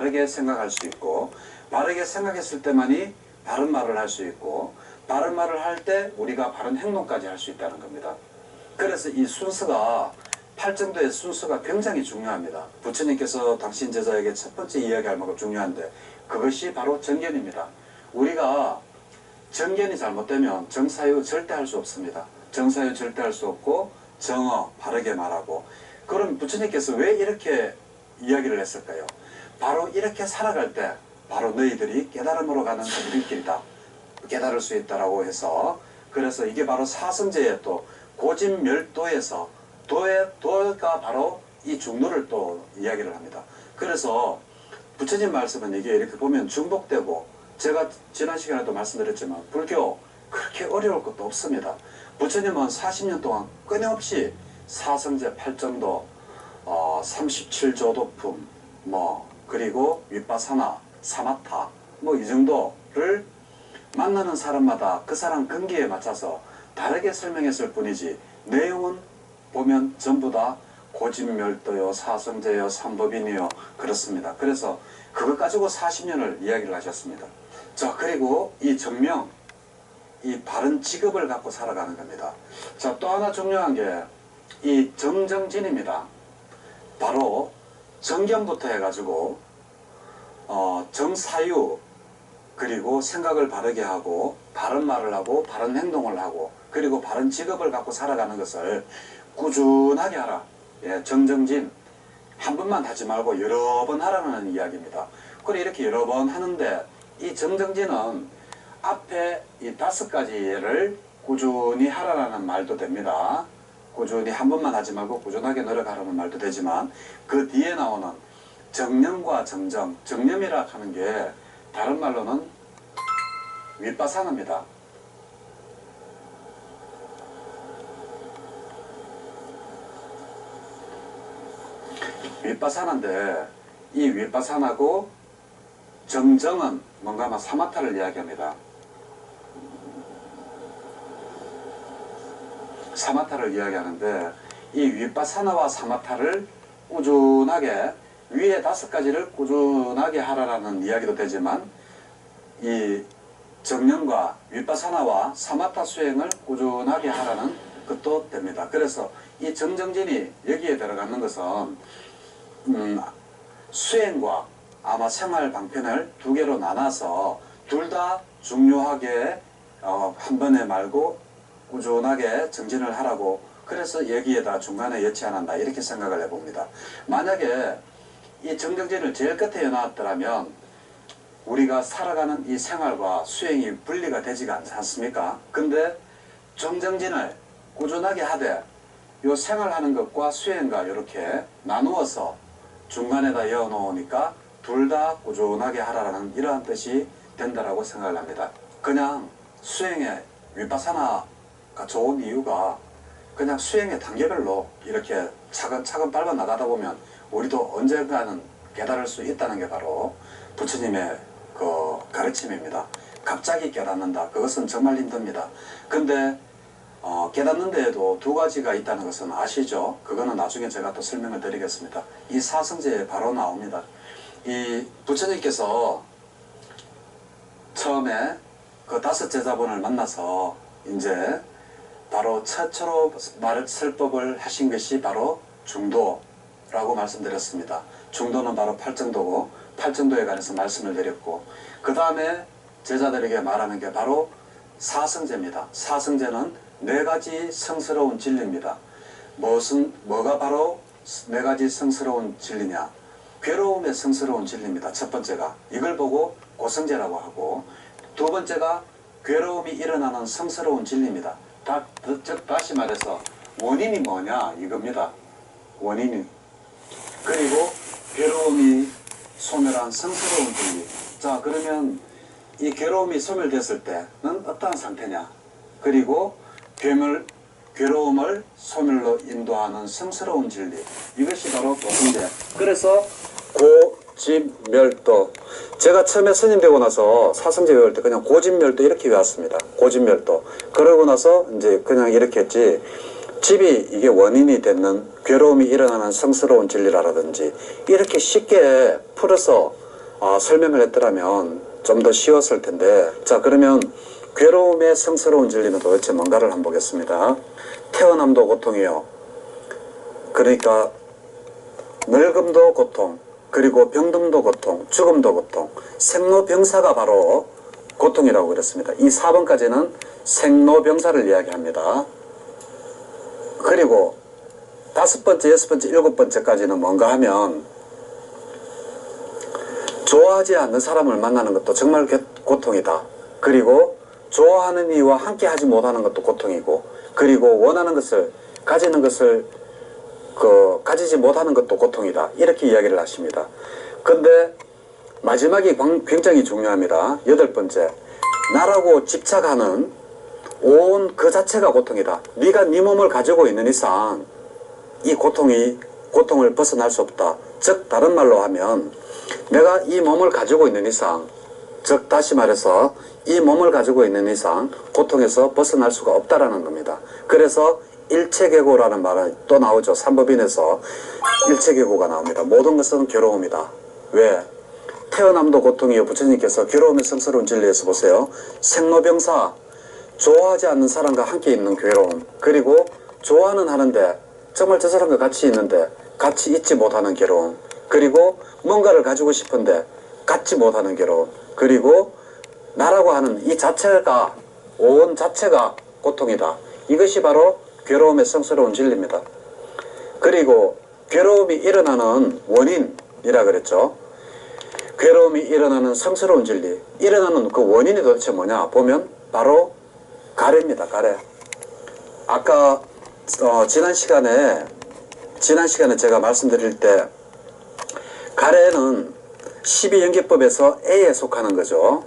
바르게 생각할 수 있고, 바르게 생각했을 때만이 바른 말을 할 수 있고, 바른 말을 할 때 우리가 바른 행동까지 할 수 있다는 겁니다. 그래서 이 순서가, 팔정도의 순서가 굉장히 중요합니다. 부처님께서 당신 제자에게 첫 번째 이야기할 만큼 중요한데, 그것이 바로 정견입니다. 우리가 정견이 잘못되면 정사유 절대 할 수 없습니다. 정사유 절대 할 수 없고, 정어 바르게 말하고. 그럼 부처님께서 왜 이렇게 이야기를 했을까요? 바로 이렇게 살아갈 때 바로 너희들이 깨달음으로 가는 길이다, 깨달을 수 있다라고 해서, 그래서 이게 바로 사성제의 또 고진멸도에서 도가 바로 이 중도를 또 이야기를 합니다. 그래서 부처님 말씀은 이게 이렇게 보면 중복되고, 제가 지난 시간에도 말씀드렸지만 불교 그렇게 어려울 것도 없습니다. 부처님은 40년 동안 끊임없이 사성제 8정도, 37조도품, 그리고 윗바사나, 사마타, 이 정도를 만나는 사람마다 그 사람 근기에 맞춰서 다르게 설명했을 뿐이지, 내용은 보면 전부 다 고진멸도요, 사성제요, 삼법인이요, 그렇습니다. 그래서 그것 가지고 40년을 이야기를 하셨습니다. 자, 그리고 이 정명, 이 바른 직업을 갖고 살아가는 겁니다. 자, 또 하나 중요한 게 이 정정진입니다. 바로 정견부터 해가지고 정사유, 그리고 생각을 바르게 하고, 바른 말을 하고, 바른 행동을 하고, 그리고 바른 직업을 갖고 살아가는 것을 꾸준하게 하라. 예, 정정진. 한 번만 하지 말고 여러 번 하라는 이야기입니다. 그래, 이렇게 여러 번 하는데, 이 정정진은 앞에 이 5가지를 꾸준히 하라는 말도 됩니다. 꾸준히 한 번만 하지 말고 꾸준하게 노력하라는 말도 되지만, 그 뒤에 나오는 정념과 정정, 정념이라 하는 게 다른 말로는 윗바사나입니다. 윗바사나인데, 이 윗바사나고 정정은 뭔가 아마 사마타를 이야기합니다. 사마타를 이야기하는데, 이 윗바사나와 사마타를 꾸준하게, 위에 5가지를 꾸준하게 하라라는 이야기도 되지만, 이 정념과 윗바사나와 사마타 수행을 꾸준하게 하라는 것도 됩니다. 그래서 이 정정진이 여기에 들어가는 것은 수행과 아마 생활 방편을 2개로 나눠서 둘 다 중요하게 한 번에 말고 꾸준하게 정진을 하라고, 그래서 여기에다 중간에 여치 않았나, 이렇게 생각을 해봅니다. 만약에 이 정정진을 제일 끝에 해놨더라면 우리가 살아가는 이 생활과 수행이 분리가 되지가 않지 않습니까? 근데 정정진을 꾸준하게 하되 요 생활하는 것과 수행과 이렇게 나누어서 중간에다 이어 놓으니까 둘 다 꾸준하게 하라는 이러한 뜻이 된다라고 생각을 합니다. 그냥 수행의 윗바사나가 좋은 이유가, 그냥 수행의 단계별로 이렇게 차근차근 밟아 나가다 보면 우리도 언젠가는 깨달을 수 있다는 게 바로 부처님의 그 가르침입니다. 갑자기 깨닫는다, 그것은 정말 힘듭니다. 근데 깨닫는 데에도 2가지가 있다는 것은 아시죠? 그거는 나중에 제가 또 설명을 드리겠습니다. 이 사성제에 바로 나옵니다. 이 부처님께서 처음에 그 5 제자분을 만나서 이제 바로 최초로 설법을 하신 것이 바로 중도라고 말씀드렸습니다. 중도는 바로 8정도고, 8정도에 관해서 말씀을 드렸고, 그 다음에 제자들에게 말하는 게 바로 사성제입니다. 사성제는 4가지 성스러운 진리입니다. 뭐가 바로 4가지 성스러운 진리냐? 괴로움의 성스러운 진리입니다. 첫 번째가 이걸 보고 고성제라고 하고, 2번째가 괴로움이 일어나는 성스러운 진리입니다. 즉 다시 말해서 원인이 뭐냐, 이겁니다. 원인이. 그리고 괴로움이 소멸한 성스러운 진리. 자, 그러면 이 괴로움이 소멸됐을 때는 어떠한 상태냐? 그리고 괴로움을 소멸로 인도하는 성스러운 진리. 이것이 바로 고성제. 그래서 고진멸도. 제가 처음에 스님 되고 나서 사성제 외울 때 그냥 고진멸도 이렇게 외웠습니다. 고진멸도. 그러고 나서 이제 그냥 이렇게 했지, 집이 이게 원인이 되는 괴로움이 일어나는 성스러운 진리라든지 이렇게 쉽게 풀어서 설명을 했더라면 좀 더 쉬웠을 텐데, 자, 그러면 괴로움의 성스러운 진리는 도대체 뭔가를 한번 보겠습니다. 태어남도 고통이요. 그러니까 늙음도 고통, 그리고 병듦도 고통, 죽음도 고통, 생로병사가 바로 고통이라고 그랬습니다. 이 4번까지는 생로병사를 이야기합니다. 그리고 5번째, 6번째, 7번째까지는 뭔가 하면 좋아하지 않는 사람을 만나는 것도 정말 고통이다. 그리고 좋아하는 이와 함께 하지 못하는 것도 고통이고, 그리고 원하는 것을, 가지는 것을 가지지 못하는 것도 고통이다. 이렇게 이야기를 하십니다. 근데 마지막이 굉장히 중요합니다. 8번째, 나라고 집착하는 온 그 자체가 고통이다. 네가 네 몸을 가지고 있는 이상 이 고통을 벗어날 수 없다. 즉 다른 말로 하면 내가 이 몸을 가지고 있는 이상, 즉 다시 말해서 이 몸을 가지고 있는 이상 고통에서 벗어날 수가 없다라는 겁니다. 그래서 일체계고라는 말은 또 나오죠. 삼법인에서 일체계고가 나옵니다. 모든 것은 괴로움이다. 왜? 태어남도 고통이요. 부처님께서 괴로움의 성스러운 진리에서 보세요. 생로병사, 좋아하지 않는 사람과 함께 있는 괴로움, 그리고 좋아는 하는데 정말 저 사람과 같이 있는데 같이 있지 못하는 괴로움, 그리고 뭔가를 가지고 싶은데 갖지 못하는 괴로움, 그리고 나라고 하는 이 자체가, 온 자체가 고통이다. 이것이 바로 괴로움의 성스러운 진리입니다. 그리고 괴로움이 일어나는 원인이라 그랬죠. 괴로움이 일어나는 성스러운 진리, 일어나는 그 원인이 도대체 뭐냐 보면 바로 가래입니다. 가래. 아까 지난 시간에 제가 말씀드릴 때 가래는 12연계법에서 A에 속하는 거죠.